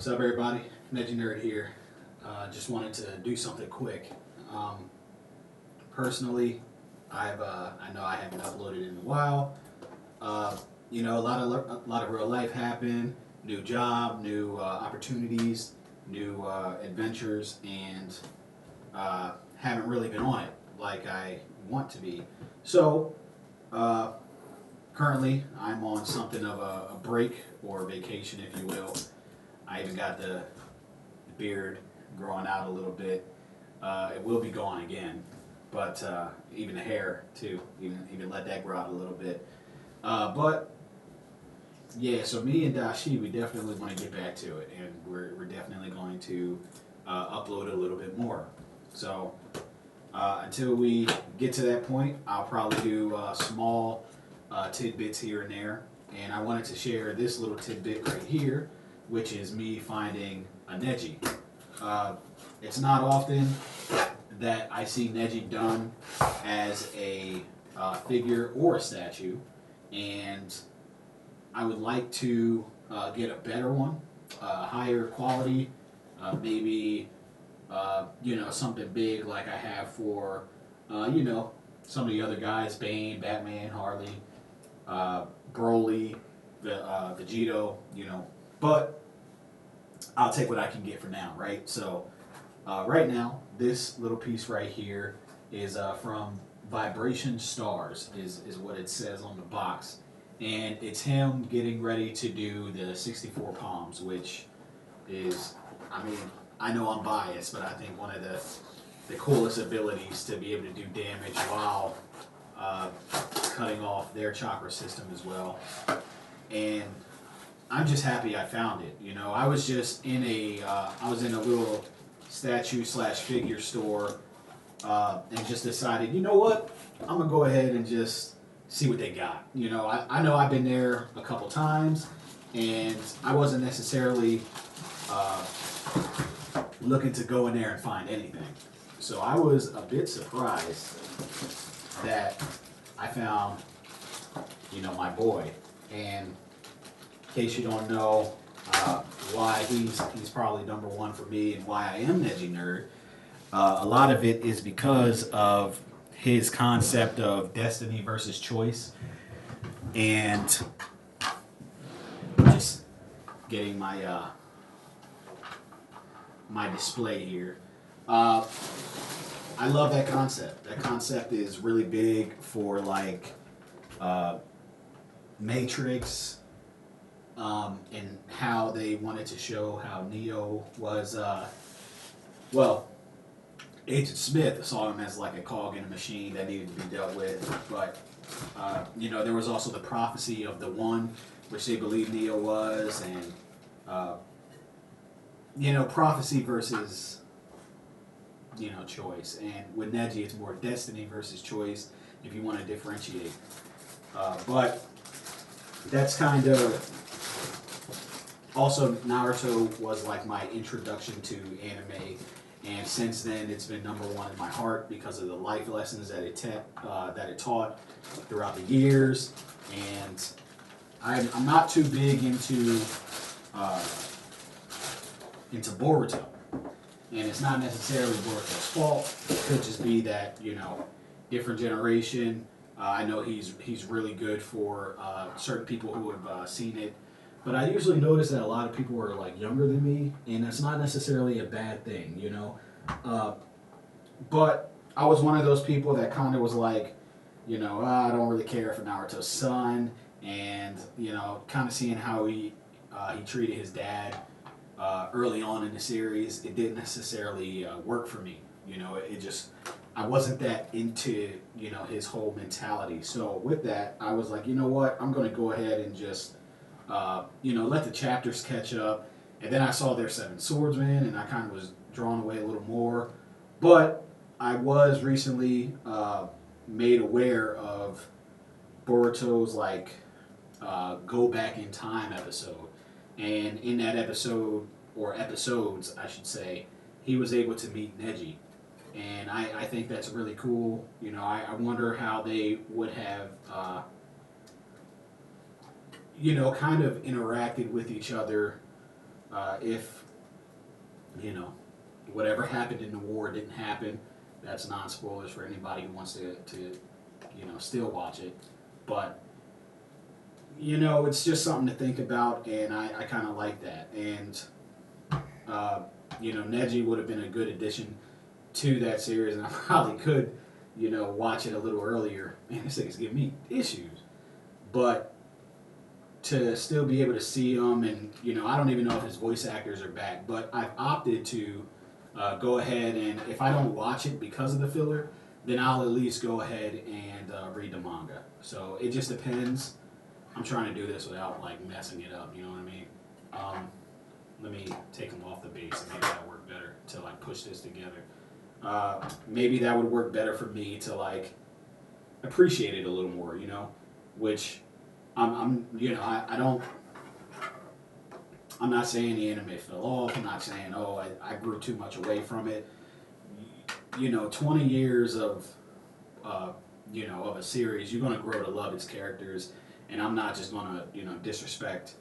What's up, everybody? Neji Nerd here. Just wanted to do something quick. Personally, I know I haven't uploaded in a while. A lot of real life happened. New job, new opportunities, new adventures, and haven't really been on it like I want to be. So uh, currently, I'm on something of a break or vacation, if you will. I even got the beard growing out a little bit. It will be gone again, but even the hair too. Even let that grow out a little bit. But yeah, so me and Dashi, we definitely want to get back to it, and we're definitely going to upload a little bit more. So until we get to that point, I'll probably do small tidbits here and there. And I wanted to share this little tidbit right here, which is me finding a Neji. It's not often that I see Neji done as a figure or a statue, and I would like to get a better one, higher quality, maybe something big like I have for some of the other guys: Bane, Batman, Harley, Broly, Vegito, but I'll take what I can get for now, right? So right now, this little piece right here is from Vibration Stars, is what it says on the box. And it's him getting ready to do the 64 palms, which is, I mean, I know I'm biased, but I think one of the coolest abilities to be able to do damage while cutting off their chakra system as well. And I'm just happy I found it. I was just in I was in a little statue slash figure store, and just decided, you know what, I'm gonna go ahead and just see what they got. I know I've been there a couple times, and I wasn't necessarily looking to go in there and find anything. So I was a bit surprised that I found, my boy. And in case you don't know why he's probably number one for me and why I am Neji Nerd, a lot of it is because of his concept of destiny versus choice, and just getting my my display here. I love that concept. That concept is really big for like Matrix, and how they wanted to show how Neo was, Agent Smith saw him as like a cog in a machine that needed to be dealt with. But, there was also the prophecy of the One, which they believed Neo was, and, prophecy versus, choice. And with Neji, it's more destiny versus choice, if you want to differentiate. But that's kind of... Also, Naruto was like my introduction to anime, and since then it's been number one in my heart because of the life lessons that it taught throughout the years. And I'm not too big into Boruto, and it's not necessarily Boruto's fault. It could just be that different generation. I know he's really good for certain people who have seen it. But I usually notice that a lot of people are like younger than me, and that's not necessarily a bad thing, But I was one of those people that kind of was like, I don't really care for Naruto's son, and kind of seeing how he treated his dad early on in the series, it didn't necessarily work for me. I wasn't that into his whole mentality. So with that, I was like, you know what, I'm going to go ahead and just let the chapters catch up. And then I saw their Seven Swordsmen, and I kind of was drawn away a little more. But I was recently made aware of Boruto's go back in time episode. And in that episode, or episodes, I should say, he was able to meet Neji. And I think that's really cool. I wonder how they would have kind of interacted with each other If, you know, whatever happened in the war didn't happen, that's non-spoilers for anybody who wants to still watch it. But, it's just something to think about, and I kind of like that. And, Neji would have been a good addition to that series, and I probably could, watch it a little earlier. Man, this thing's giving me issues. But to still be able to see him, and I don't even know if his voice actors are back, but I've opted to go ahead, and if I don't watch it because of the filler, then I'll at least go ahead and read the manga. So it just depends. I'm trying to do this without like messing it up. You know what I mean? Let me take them off the base, and maybe that'll work better to like push this together. Maybe that would work better for me to like appreciate it a little more. Which I don't. I'm not saying the anime fell off. I'm not saying, I grew too much away from it. 20 years of of a series, you're gonna grow to love its characters, and I'm not just gonna disrespect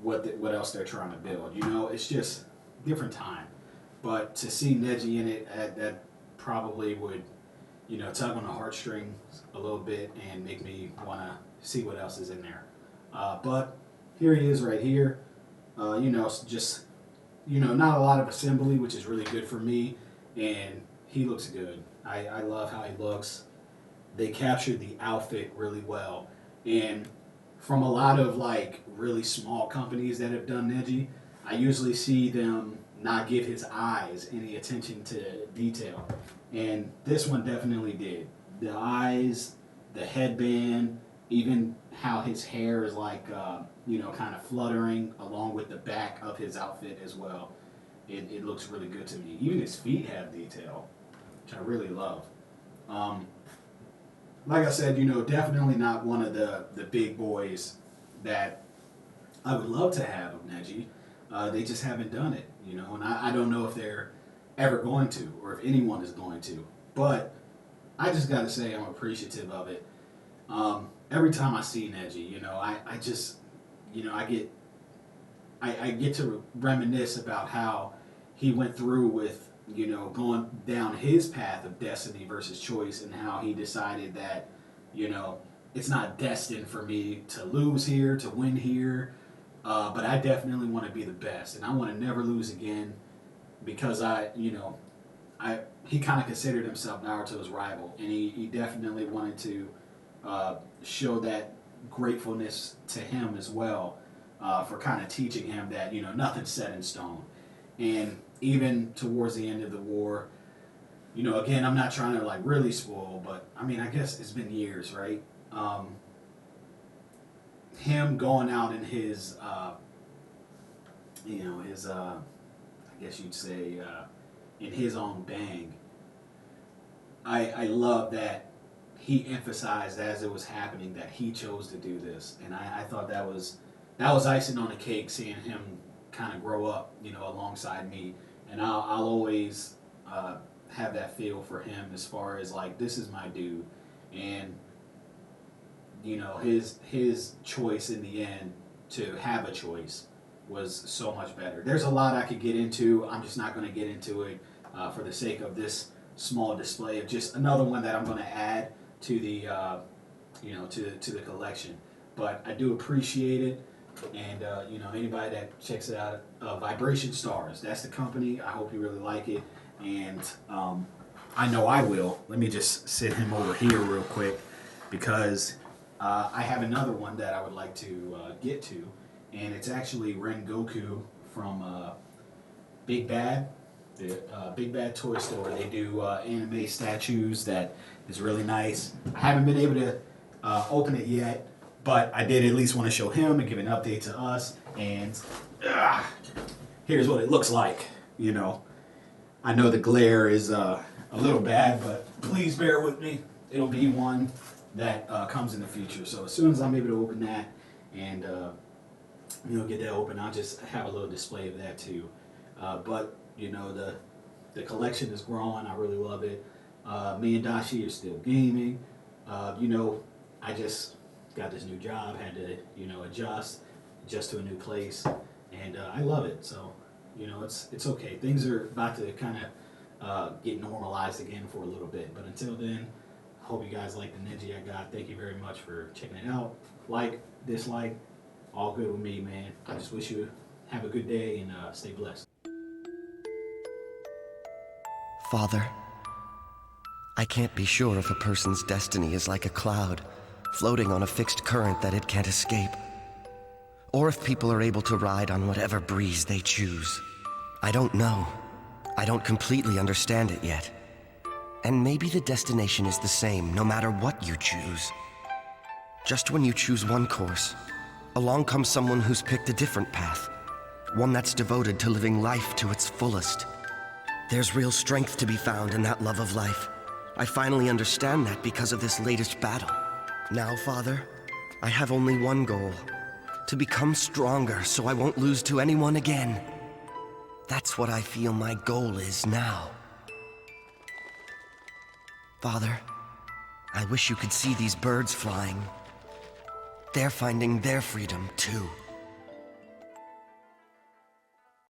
what else they're trying to build. It's just different time. But to see Neji in it, that probably would tug on the heartstrings a little bit and make me want to see what else is in there. But here he is right here. Just not a lot of assembly, which is really good for me, and he looks good. I love how he looks. They captured the outfit really well, and from a lot of like really small companies that have done Neji, I usually see them not give his eyes any attention to detail, and this one definitely did. The eyes, the headband, even how his hair is like kind of fluttering along with the back of his outfit as well. It looks really good to me. Even his feet have detail, which I really love. Like I said, definitely not one of the big boys that I would love to have of Neji. They just haven't done it, and I don't know if they're ever going to, or if anyone is going to. But I just got to say I'm appreciative of it. Every time I see Neji, I just, I get to reminisce about how he went through with, going down his path of destiny versus choice, and how he decided that, it's not destined for me to lose here, to win here, but I definitely want to be the best, and I want to never lose again, because he kind of considered himself Naruto's rival, and he definitely wanted to show that gratefulness to him as well, for kind of teaching him that nothing's set in stone. And even towards the end of the war, again, I'm not trying to like really spoil, but I mean, I guess it's been years, right? Him going out in his I guess you'd say in his own bang. I love that he emphasized as it was happening that he chose to do this, and I thought that was icing on the cake, seeing him kind of grow up, alongside me, and I'll always have that feel for him as far as like, this is my dude, and his choice in the end to have a choice was so much better. There's a lot I could get into. I'm just not going to get into it for the sake of this small display of just another one that I'm going to add to the to the collection. But I do appreciate it, and anybody that checks it out, Vibration Stars, that's the company. I hope you really like it, and I know I will. Let me just sit him over here real quick, because I have another one that I would like to get to, and it's actually Rengoku from Big Bad, the Big Bad Toy Store. They do anime statues that is really nice. I haven't been able to open it yet, but I did at least want to show him and give an update to us. And here's what it looks like. I know the glare is a little bad, but please bear with me. It'll be one that comes in the future. So as soon as I'm able to open that and get that open, I'll just have a little display of that too. But the collection is growing. I really love it. Me and Dashi are still gaming. I just got this new job, had to adjust to a new place, and I love it. So, it's okay. Things are about to kind of get normalized again for a little bit, but until then, I hope you guys like the Neji I got. Thank you very much for checking it out. Like, dislike, all good with me, man. I just wish you have a good day and stay blessed. Father, I can't be sure if a person's destiny is like a cloud, floating on a fixed current that it can't escape, or if people are able to ride on whatever breeze they choose. I don't know. I don't completely understand it yet. And maybe the destination is the same no matter what you choose. Just when you choose one course, along comes someone who's picked a different path, one that's devoted to living life to its fullest. There's real strength to be found in that love of life. I finally understand that because of this latest battle. Now, Father, I have only one goal: to become stronger so I won't lose to anyone again. That's what I feel my goal is now. Father, I wish you could see these birds flying. They're finding their freedom, too.